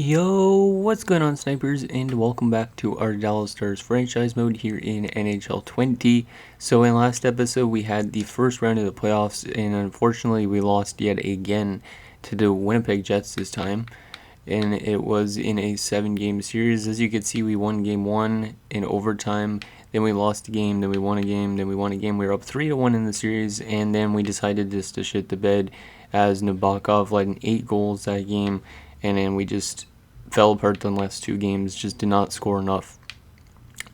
Yo, what's going on, snipers, and welcome back to our Dallas Stars franchise mode here in NHL 20. So in last episode we had the first round of the playoffs, and unfortunately we lost yet again to the Winnipeg Jets this time, and it was in a 7-game series. As you can see, we won game 1 in overtime, then we lost a game, then we won a game, then we won a game. We were up 3-1 in the series, and then we decided just to shit the bed as Nabokov led in 8 goals that game. And then we just fell apart the last 2 games, just did not score enough.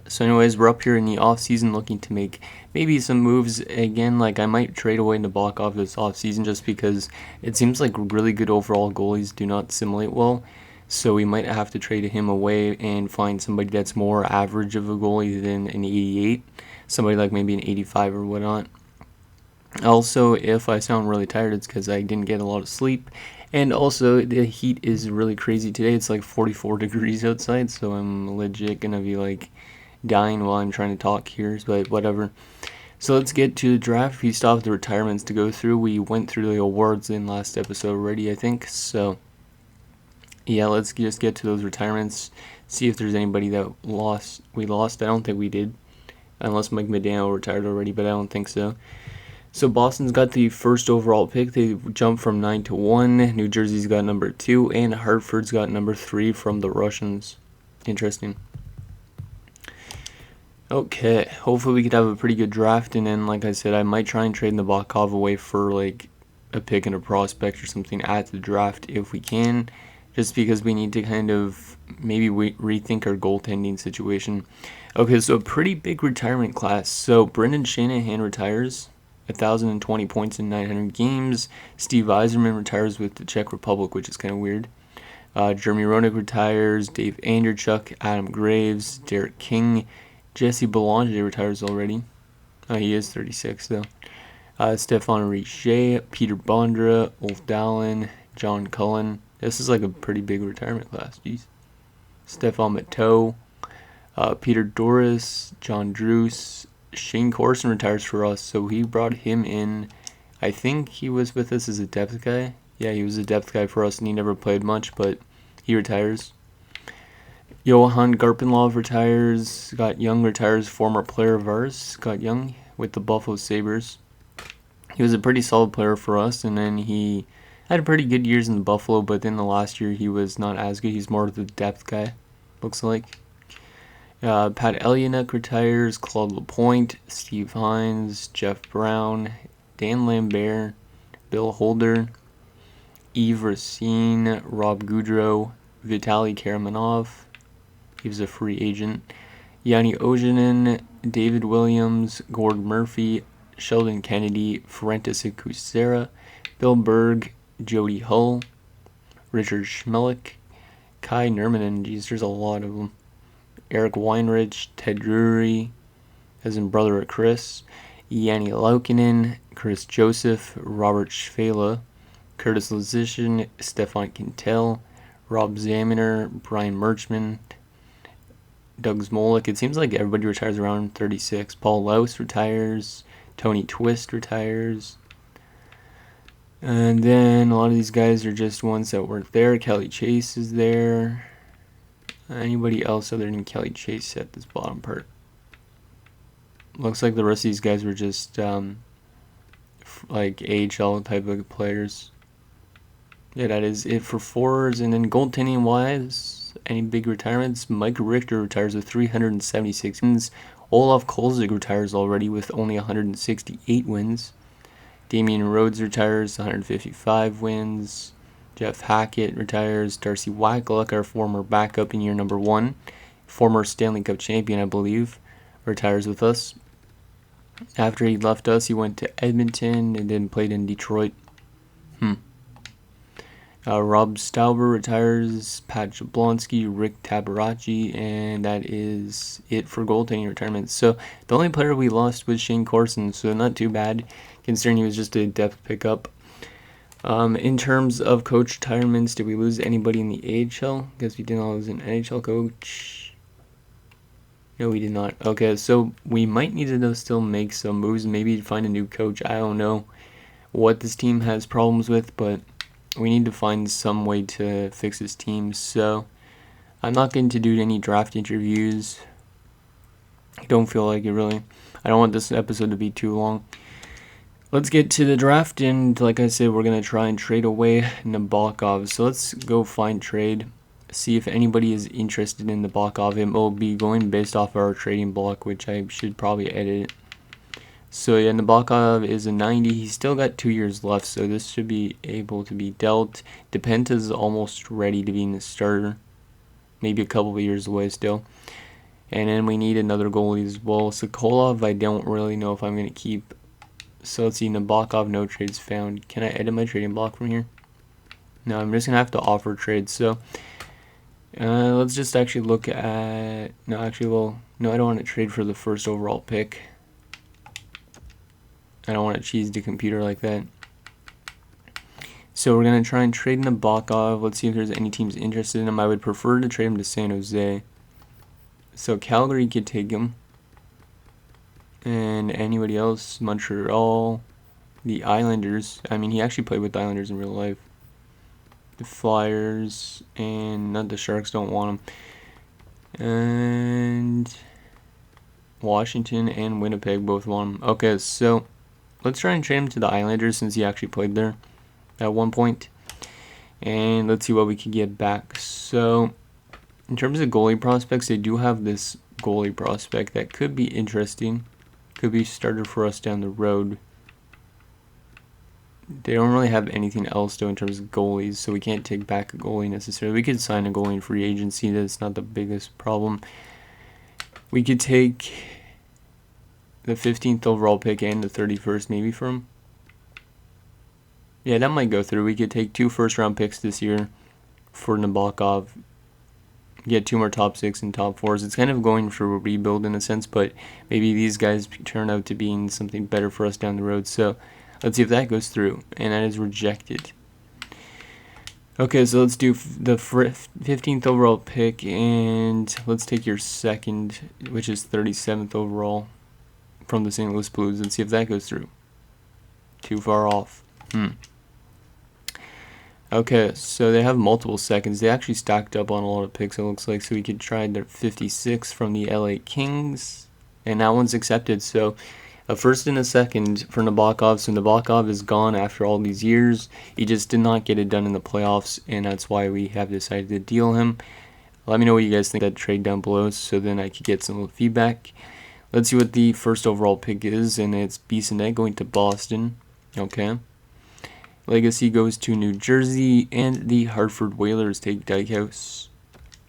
So anyways, we're up here in the off-season looking to make maybe some moves again. Like, I might trade away Nabokov this off-season just because it seems like really good overall goalies do not simulate well. So we might have to trade him away and find somebody that's more average of a goalie than an 88. Somebody like maybe an 85 or whatnot. Also, if I sound really tired, it's because I didn't get a lot of sleep. And also, the heat is really crazy today. It's like 44 degrees outside, so I'm legit gonna be like dying while I'm trying to talk here, but whatever. So let's get to the draft. We still have the retirements to go through. We went through the awards in last episode already, I think. So yeah, let's just get to those retirements. See if there's anybody that we lost. I don't think we did, unless Mike Medano retired already, but I don't think so. So Boston's got the first overall pick. They jumped from 9 to 1. New Jersey's got number 2, and Hartford's got number 3 from the Russians. Interesting. Okay, hopefully we could have a pretty good draft, and then, like I said, I might try and trade Nabokov away for like a pick and a prospect or something at the draft if we can, just because we need to kind of maybe rethink our goaltending situation. Okay, so a pretty big retirement class. So Brendan Shanahan retires. 1,020 points in 900 games. Steve Yzerman retires with the Czech Republic, which is kind of weird. Jeremy Roenick retires. Dave Anderchuk, Adam Graves, Derek King. Jesse Belanger retires already. He is 36, though. Stefan Richer, Peter Bondra, Ulf Dallin, John Cullen. This is like a pretty big retirement class, jeez. Stefan Matteau, Peter Doris, John Druce. Shane Corson retires for us, so he brought him in. I think he was with us as a depth guy. Yeah, he was a depth guy for us, and he never played much, but he retires. Johan Garpenlov retires. Scott Young retires, former player of ours. Scott Young with the Buffalo Sabres. He was a pretty solid player for us, and then he had pretty good years in the Buffalo, but then the last year he was not as good. He's more of the depth guy, looks like. Pat Elionek retires, Claude Lapointe, Steve Hines, Jeff Brown, Dan Lambert, Bill Holder, Yves Racine, Rob Goudreau, Vitaly Karamanov, he was a free agent, Yanni Ojinen, David Williams, Gord Murphy, Sheldon Kennedy, Ferentis Kusera, Bill Berg, Jody Hull, Richard Schmelik, Kai Nurmanen, geez, there's a lot of them. Eric Weinrich, Ted Drury, as in brother of Chris, Yanni Laukinen, Chris Joseph, Robert Schfela, Curtis Lazishin, Stefan Quintel, Rob Zaminer, Brian Merchman, Doug Smolik. It seems like everybody retires around 36. Paul Laus retires, Tony Twist retires. And then a lot of these guys are just ones that weren't there. Kelly Chase is there. Anybody else other than Kelly Chase at this bottom part? Looks like the rest of these guys were just like AHL type of players. Yeah, that is it for forwards. And then goaltending wise, any big retirements? Mike Richter retires with 376 wins. Olaf Kolzig retires already with only 168 wins. Damian Rhodes retires, 155 wins. Jeff Hackett retires. Darcy Wackluck, our former backup in year number 1, former Stanley Cup champion, I believe, retires with us. After he left us, he went to Edmonton and then played in Detroit. Rob Stauber retires. Pat Jablonski, Rick Tabaracci, and that is it for goaltending retirements. So the only player we lost was Shane Corson, so not too bad considering he was just a depth pickup. In terms of coach retirements, did we lose anybody in the AHL? Guess we didn't lose an NHL coach. No, we did not. Okay, so we might need to still make some moves, maybe find a new coach. I don't know what this team has problems with, but we need to find some way to fix his team. So I'm not going to do any draft interviews. I don't feel like it really. I don't want this episode to be too long. Let's get to the draft, and like I said, we're going to try and trade away Nabokov. So let's go find trade, see if anybody is interested in Nabokov. It will be going based off our trading block, which I should probably edit. So yeah, Nabokov is a 90. He's still got 2 years left, so this should be able to be dealt. Depenta's almost ready to be in the starter. Maybe a couple of years away still. And then we need another goalie as well. Sokolov, I don't really know if I'm going to keep. So let's see, Nabokov, no trades found. Can I edit my trading block from here? No, I'm just going to have to offer trades. So let's just actually look at... No, actually, well, no, I don't want to trade for the first overall pick. I don't want to cheese the computer like that. So we're going to try and trade Nabokov. Let's see if there's any teams interested in him. I would prefer to trade him to San Jose. So Calgary could take him. And anybody else? Montreal. The Islanders. I mean, he actually played with the Islanders in real life. The Flyers. And not the Sharks don't want him. And Washington and Winnipeg both want him. Okay, so let's try and trade him to the Islanders since he actually played there at one point. And let's see what we can get back. So in terms of goalie prospects, they do have this goalie prospect that could be interesting. Could be starter for us down the road. They don't really have anything else though in terms of goalies, so we can't take back a goalie necessarily. We could sign a goalie in free agency. That's not the biggest problem. We could take the 15th overall pick and the 31st maybe for him. Yeah, that might go through. We could take 2 first-round picks this year for Nabokov. Get 2 more top 6 and top 4s. It's kind of going for a rebuild in a sense, but maybe these guys turn out to being something better for us down the road. So let's see if that goes through, and that is rejected. Okay, so let's do the 15th overall pick, and let's take your second, which is 37th overall from the St. Louis Blues, and see if that goes through. Too far off. Okay, so they have multiple seconds. They actually stacked up on a lot of picks, it looks like. So we could try their 56 from the LA Kings. And that one's accepted. So a first and a second for Nabokov. So Nabokov is gone after all these years. He just did not get it done in the playoffs. And that's why we have decided to deal him. Let me know what you guys think of that trade down below, so then I could get some feedback. Let's see what the first overall pick is. And it's Bissonnette going to Boston. Okay. Legacy goes to New Jersey, and the Hartford Whalers take Dykhouse.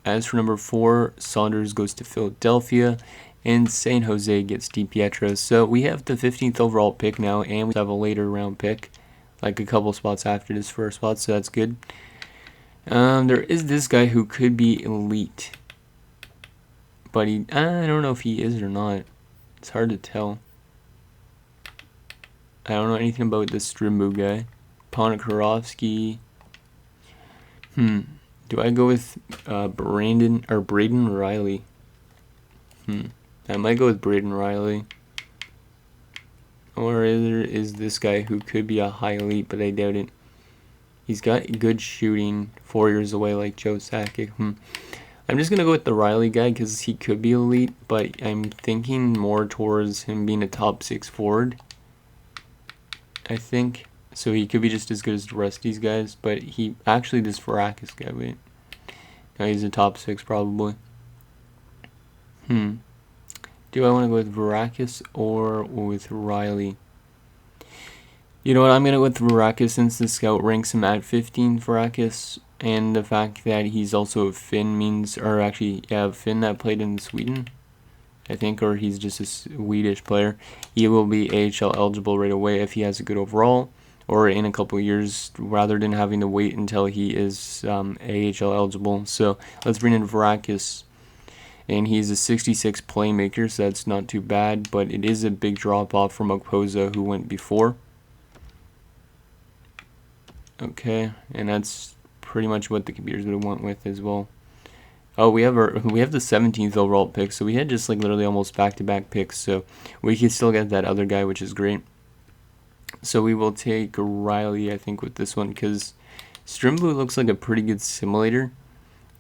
As for number 4, Saunders goes to Philadelphia, and San Jose gets DiPietro. So we have the 15th overall pick now, and we have a later round pick, like a couple spots after this first spot, so that's good. There is this guy who could be elite, but I don't know if he is or not. It's hard to tell. I don't know anything about this Strimbo guy. Ponikarovsky. Do I go with Braden Riley? I might go with Braden Riley. Or is this guy who could be a high elite, but I doubt it. He's got good shooting, 4 years away like Joe Sakic. I'm just going to go with the Riley guy because he could be elite, but I'm thinking more towards him being a top 6 forward, I think. So he could be just as good as the rest of these guys, but he actually, this Varakis guy, wait. No, he's a top 6 probably. Do I want to go with Varakis or with Riley? You know what, I'm going to go with Varakis since the scout ranks him at 15, Varakis. And the fact that he's also a Finn means, or actually, yeah, Finn that played in Sweden, I think, or he's just a Swedish player. He will be AHL eligible right away if he has a good overall, or in a couple of years, rather than having to wait until he is AHL eligible. So let's bring in Varakis. And he's a 66 playmaker, so that's not too bad, but it is a big drop off from Okpoza, who went before. Okay, and that's pretty much what the computers would have went with as well. Oh, we have the 17th overall pick, so we had just like literally almost back-to-back picks, so we can still get that other guy, which is great. So we will take Riley, I think, with this one, because Strimbu looks like a pretty good simulator,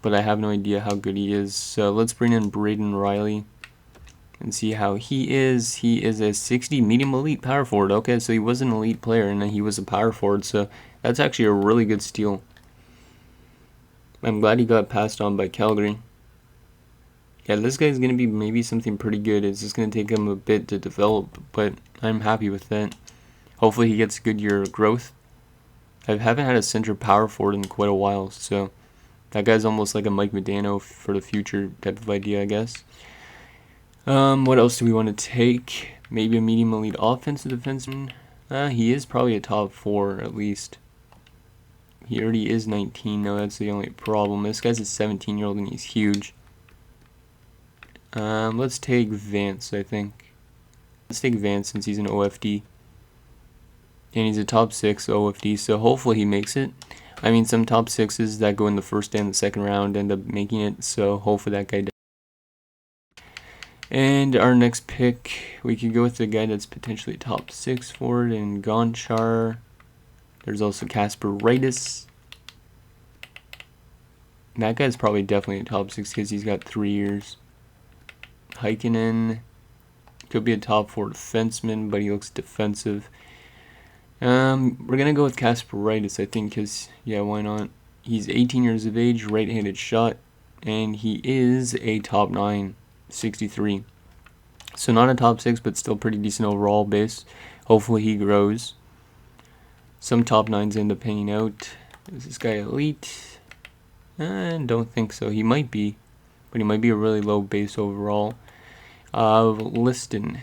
but I have no idea how good he is. So let's bring in Braden Riley and see how he is. He is a 60 medium elite power forward. Okay, so he was an elite player and he was a power forward, so that's actually a really good steal. I'm glad he got passed on by Calgary. Yeah, this guy's going to be maybe something pretty good. It's just going to take him a bit to develop, but I'm happy with that. Hopefully he gets a good year of growth. I haven't had a center power forward in quite a while, so that guy's almost like a Mike Modano for the future type of idea, I guess. What else do we want to take? Maybe a medium elite offensive defenseman. He is probably a top 4 at least. He already is 19. No, that's the only problem. This guy's a 17-year-old and he's huge. Let's take Vance, I think. Let's take Vance since he's an OFD. And he's a top 6 OFD, so hopefully he makes it. I mean, some top 6s that go in the first and the second round end up making it, so hopefully that guy does. And our next pick, we could go with the guy that's potentially top 6 forward in Gonchar. There's also Casper Rightus. That guy's probably definitely a top 6 because he's got 3 years. Heikkinen could be a top 4 defenseman, but he looks defensive. We're gonna go with Casper Rightus, I think, because yeah, why not? He's 18 years of age, right-handed shot, and he is a top 9, 63. So not a top 6, but still pretty decent overall base. Hopefully he grows. Some top 9s end up hanging out. Is this guy elite? Don't think so. He might be, but he might be a really low base overall. Liston.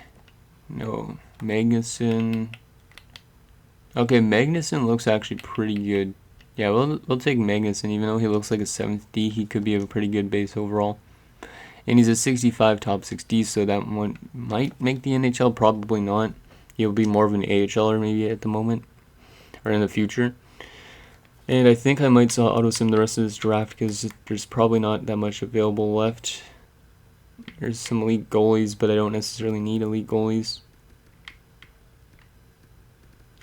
No. Magnuson. Okay, Magnuson looks actually pretty good. Yeah, we'll take Magnuson. Even though he looks like a 7th D, he could be a pretty good base overall. And he's a 65 top 6D, so that one might make the NHL, probably not. He'll be more of an AHLer maybe at the moment, or in the future. And I think I might auto sim the rest of this draft because there's probably not that much available left. There's some elite goalies, but I don't necessarily need elite goalies.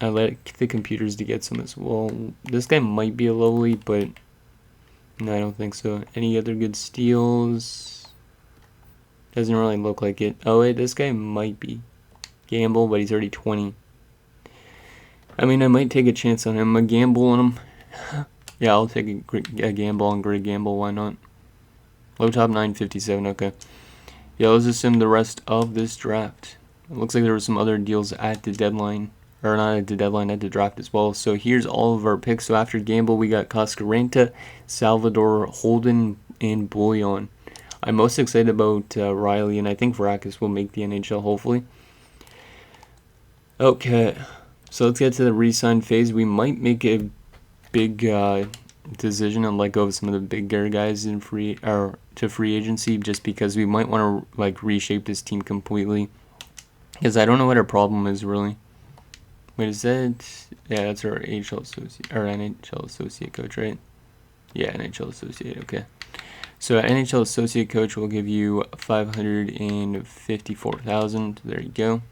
I like the computers to get some as well. This guy might be a low elite, but no, I don't think so. Any other good steals? Doesn't really look like it. Oh wait, this guy might be Gamble, but he's already 20. I mean, I might take a chance on him. A gamble on him. Yeah, I'll take a gamble on Greg Gamble. Why not? Low top 957. Okay. Yeah, let's assume the rest of this draft. It looks like there were some other deals at the deadline. Or not at the deadline, at the draft as well. So here's all of our picks. So after Gamble, we got Cascarenta, Salvador, Holden, and Bullion. I'm most excited about Riley, and I think Varakis will make the NHL, hopefully. Okay, so let's get to the resign phase. We might make a big decision and let go of some of the bigger guys in free agency, just because we might want to like reshape this team completely. Because I don't know what our problem is really. Wait, is that? Yeah, that's our AHL associate or NHL associate coach, right? Yeah, NHL associate. Okay. So NHL associate coach will give you 554,000. There you go.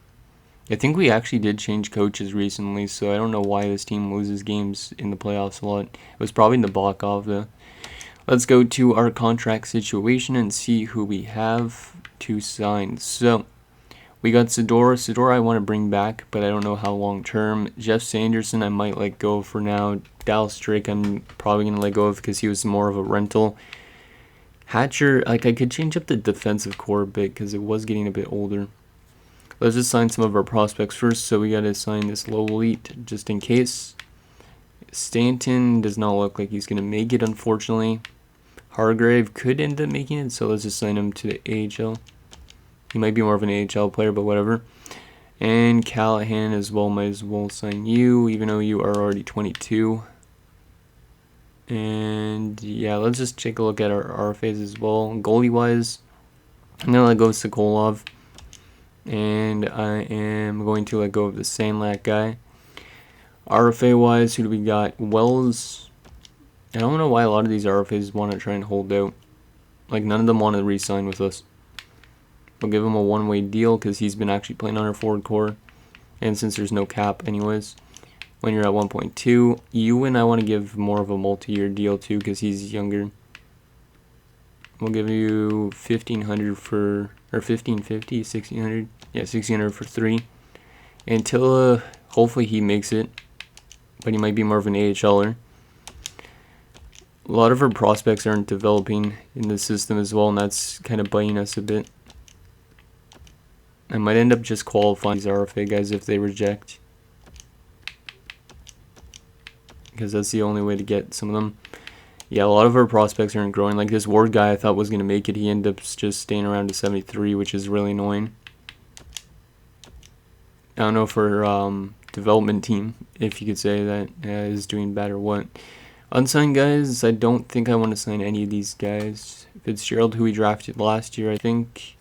I think we actually did change coaches recently, so I don't know why this team loses games in the playoffs a lot. It was probably in the Blackoff though. Let's go to our contract situation and see who we have to sign. So we got Sador. Sador I want to bring back, but I don't know how long term. Jeff Sanderson I might let go for now. Dallas Drake I'm probably going to let go of because he was more of a rental. Hatcher, like I could change up the defensive core a bit because it was getting a bit older. Let's just sign some of our prospects first. So we got to sign this low elite just in case. Stanton does not look like he's going to make it, unfortunately. Hargrave could end up making it, so let's just sign him to the AHL. He might be more of an AHL player, but whatever. And Callahan as well, might as well sign you, even though you are already 22. And yeah, let's just take a look at our RFAs as well. Goalie-wise, I'm going to let go of Sokolov. And I am going to let go of the Sandlak guy. RFA-wise, who do we got? Wells. I don't know why a lot of these RFAs want to try and hold out. Like, none of them want to re-sign with us. We'll give him a one-way deal because he's been actually playing on our forward core. And since there's no cap anyways. when you're at 1.2. Ewan, I want to give more of a multi-year deal too because he's younger. We'll give you 1,500 for, or 1,550, 1,600. Yeah, 1,600 for 3. And Tilla, hopefully he makes it, but he might be more of an AHLer. A lot of our prospects aren't developing in the system as well, and that's kind of biting us a bit. I might end up just qualifying these RFA guys if they reject, because that's the only way to get some of them. Yeah, a lot of our prospects aren't growing. Like this Ward guy I thought was going to make it, he ended up just staying around to 73, which is really annoying. I don't know for development team, if you could say that is doing bad or what. Unsigned guys, I don't think I want to sign any of these guys. Fitzgerald, who we drafted last year, I think.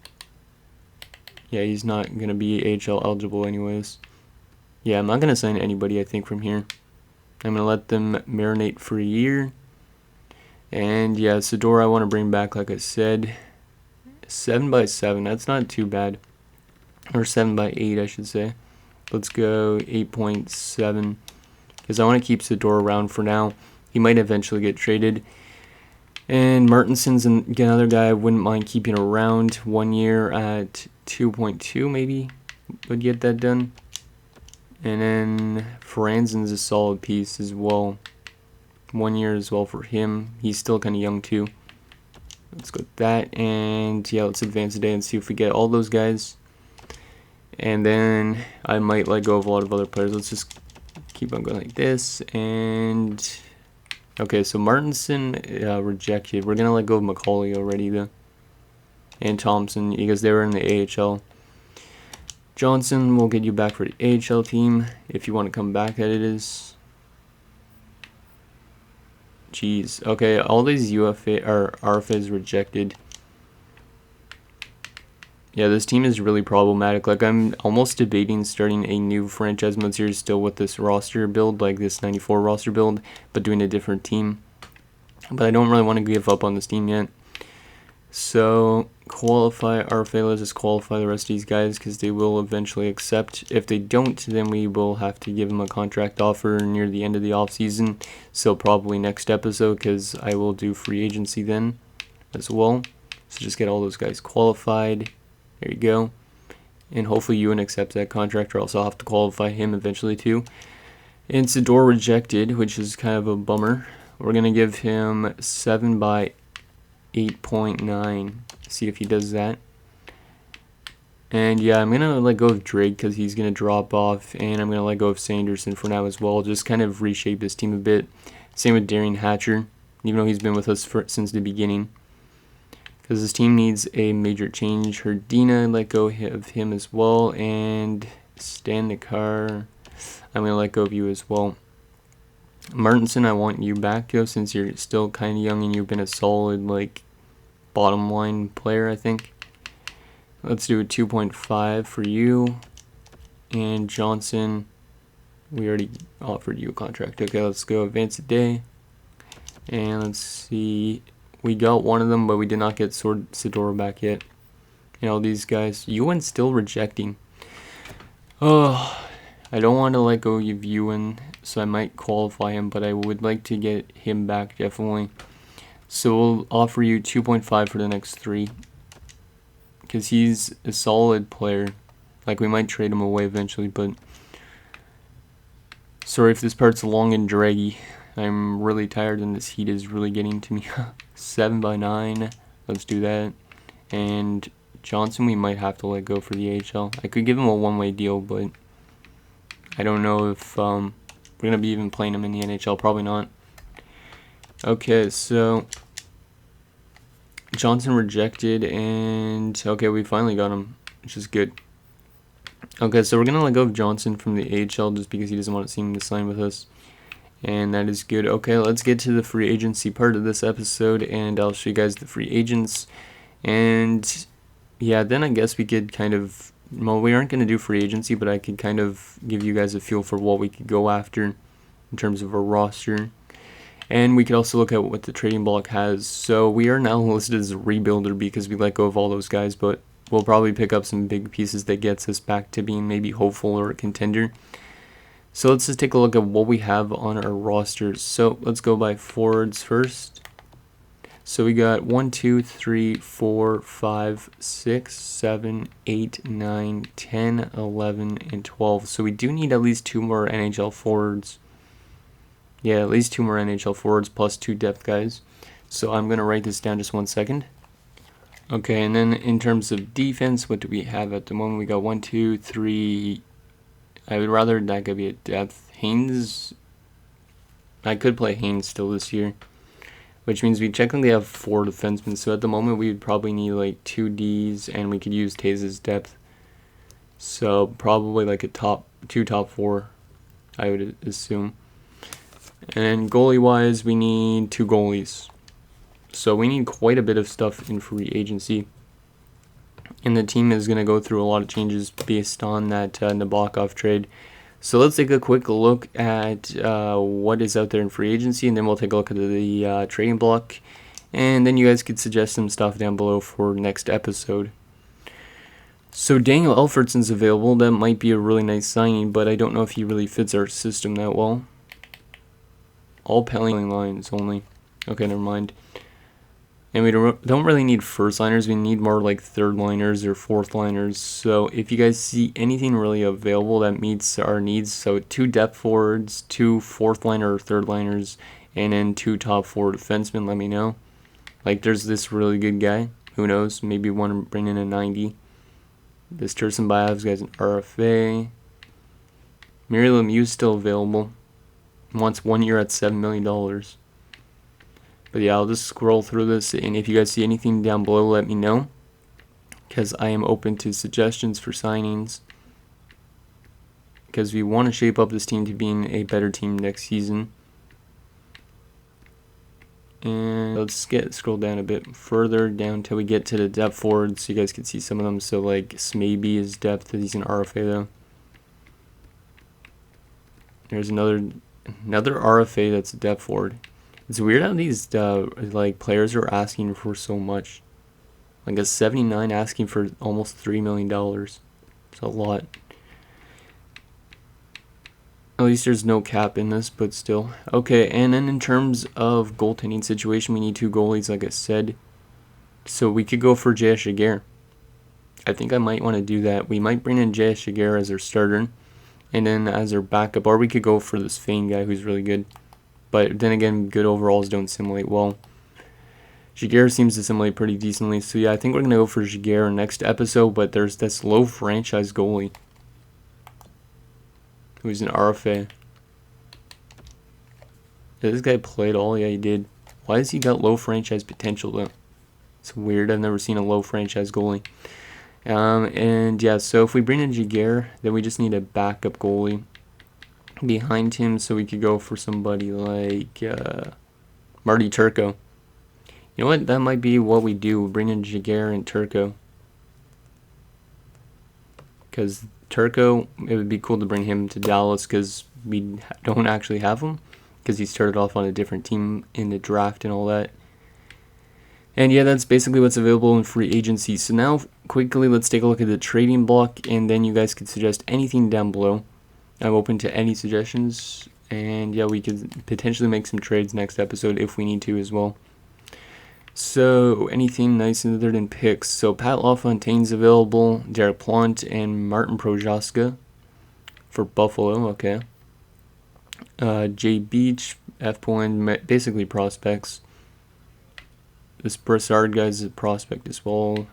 Yeah, he's not going to be AHL eligible anyways. Yeah, I'm not going to sign anybody, I think, from here. I'm going to let them marinate for a year. And yeah, Sador I want to bring back, like I said. 7x7, that's not too bad. Or 7x8, I should say. Let's go 8.7. Because I want to keep Sador around for now. He might eventually get traded. And Martinson's another guy I wouldn't mind keeping around. 1 year at 2.2 maybe would get that done. And then Franzen's a solid piece as well. 1 year as well for him. He's still kind of young too. Let's go with that. And yeah, let's advance today and see if we get all those guys. And then I might let go of a lot of other players. Let's just keep on going like this. And okay, so Martinson rejected. We're going to let go of McCauley already though. And Thompson because they were in the AHL. Johnson, we'll get you back for the AHL team if you want to come back, that it is. Jeez. Okay, all these UFA or RFAs rejected. Yeah, this team is really problematic. Like, I'm almost debating starting a new franchise mode series still with this roster build, like this 94 roster build, but doing a different team. But I don't really want to give up on this team yet. So, qualify RFA. Let's just qualify the rest of these guys because they will eventually accept. If they don't, then we will have to give them a contract offer near the end of the offseason. So, probably next episode because I will do free agency then as well. So, just get all those guys qualified. There you go. And hopefully Ewan accepts that contract, or else I'll have to qualify him eventually too. And Sador rejected, which is kind of a bummer. We're going to give him 7x8.9. See if he does that. And yeah, I'm going to let go of Drake because he's going to drop off. And I'm going to let go of Sanderson for now as well. Just kind of reshape this team a bit. Same with Darian Hatcher, even though he's been with us since the beginning. Because this team needs a major change. Herdina, let go of him as well. And Stan Nikar, I'm going to let go of you as well. Martinson, I want you back, though, since you're still kind of young and you've been a solid, like, bottom line player, I think. Let's do a 2.5 for you. And Johnson, we already offered you a contract. Okay, let's go advance a day. And let's see. We got one of them, but we did not get Sador back yet. You know, these guys. Ewan's still rejecting. Oh, I don't want to let go of Ewan, so I might qualify him, but I would like to get him back, definitely. So we'll offer you 2.5 for the next 3. Because he's a solid player. Like, we might trade him away eventually, but... Sorry if this part's long and draggy. I'm really tired and this heat is really getting to me. 7x9. Let's do that. And Johnson we might have to let go for the AHL. I could give him a one-way deal, but I don't know if we're going to be even playing him in the NHL. Probably not. Okay, so Johnson rejected, and okay, we finally got him, which is good. Okay, so we're going to let go of Johnson from the AHL just because he doesn't want to seem to sign with us. And that is good. Okay, let's get to the free agency part of this episode, and I'll show you guys the free agents. And yeah, then I guess we could kind of, well, we aren't going to do free agency, but I could kind of give you guys a feel for what we could go after in terms of a roster. And we could also look at what the trading block has. So we are now listed as a rebuilder because we let go of all those guys, but we'll probably pick up some big pieces that gets us back to being maybe hopeful or a contender. So let's just take a look at what we have on our rosters. So let's go by forwards first. So we got 1, 2, 3, 4, 5, 6, 7, 8, 9, 10, 11, and 12. So we do need at least 2 more NHL forwards. Yeah, at least 2 more NHL forwards plus 2 depth guys. So I'm going to write this down just 1 second. Okay, and then in terms of defense, what do we have at the moment? We got 1, 2, 3. I would rather that guy be at depth. Haynes. I could play Haynes still this year, which means we technically have 4 defensemen. So at the moment, we would probably need like 2 Ds, and we could use Taze's depth. So probably like a top 4, I would assume. And goalie-wise, we need 2 goalies. So we need quite a bit of stuff in free agency. And the team is going to go through a lot of changes based on that Nabokov trade. So let's take a quick look at what is out there in free agency, and then we'll take a look at the trading block. And then you guys could suggest some stuff down below for next episode. So Daniel Elfridson's available. That might be a really nice signing, but I don't know if he really fits our system that well. All penalty lines only. Okay, never mind. And we don't really need first liners. We need more like third liners or fourth liners. So if you guys see anything really available that meets our needs, so 2 depth forwards, 2 fourth liner or third liners, and then 2 top 4 defensemen, let me know. Like there's this really good guy. Who knows? Maybe want to bring in a 90. This Tursenbayev's guy's an RFA. Mary Lemieux's still available. Wants 1 year at $7 million. But yeah, I'll just scroll through this, and if you guys see anything down below, let me know, because I am open to suggestions for signings, because we want to shape up this team to being a better team next season. And let's scroll down a bit further down until we get to the depth forwards, so you guys can see some of them. So like Smaby is depth, he's an RFA though. There's another RFA that's a depth forward. It's weird how these like players are asking for so much. Like a 79 asking for almost $3 million. It's a lot. At least there's no cap in this, but still. Okay, and then in terms of goaltending situation, we need 2 goalies, like I said. So we could go for J.S. Giguère. I think I might want to do that. We might bring in J.S. Giguère as our starter, and then as our backup, or we could go for this Fane guy who's really good. But then again, good overalls don't simulate well. Giguère seems to simulate pretty decently. So yeah, I think we're going to go for Giguère next episode. But there's this low franchise goalie who's an RFA. Did this guy play at all? Yeah, he did. Why has he got low franchise potential though? It's weird. I've never seen a low franchise goalie. And yeah, so if we bring in Giguère, then we just need a backup goalie behind him, so we could go for somebody like Marty Turco. You know what? That might be what we do. Bring in Giguère and Turco. Because Turco, it would be cool to bring him to Dallas because we don't actually have him. Because he started off on a different team in the draft and all that. And yeah, that's basically what's available in free agency. So now, quickly, let's take a look at the trading block. And then you guys can suggest anything down below. I'm open to any suggestions, and yeah, we could potentially make some trades next episode if we need to as well. So anything nice other than picks. So Pat LaFontaine's available, Derek Plant, and Martin Projaska for Buffalo. Okay. Jay Beach, F. Poland, basically prospects. This Brassard guy's a prospect as well.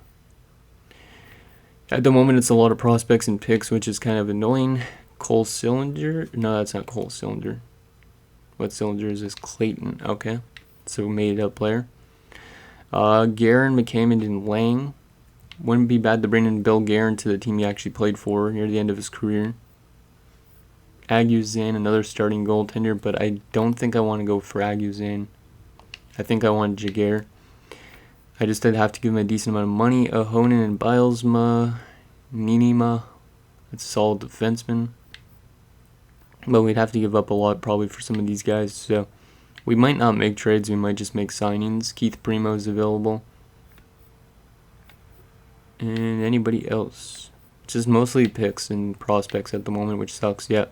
At the moment, it's a lot of prospects and picks, which is kind of annoying. Cole Sillinger? No, that's not Cole Sillinger. What Sillinger is this? Clayton. Okay. So made up player. Guerin, McCammon, and Lang. Wouldn't be bad to bring in Bill Guerin to the team he actually played for near the end of his career. Aguzin, another starting goaltender, but I don't think I want to go for Aguzin. I think I want Giguère. I just did have to give him a decent amount of money. Ahonen and Bilesma. Ninima. That's a solid defenseman. But we'd have to give up a lot probably for some of these guys. So we might not make trades. We might just make signings. Keith Primo's available. And anybody else. It's just mostly picks and prospects at the moment, which sucks. Yeah.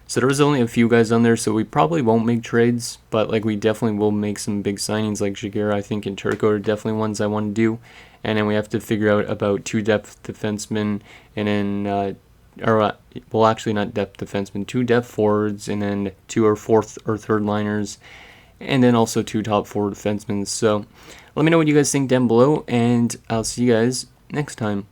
So there was only a few guys on there, so we probably won't make trades, but like we definitely will make some big signings like Jaguar, I think, and Turco are definitely ones I want to do. And then we have to figure out about 2 depth defensemen, and then well, actually not depth defensemen, 2 depth forwards, and then 2 or fourth or third liners, and then also 2 top 4 defensemen. So let me know what you guys think down below, and I'll see you guys next time.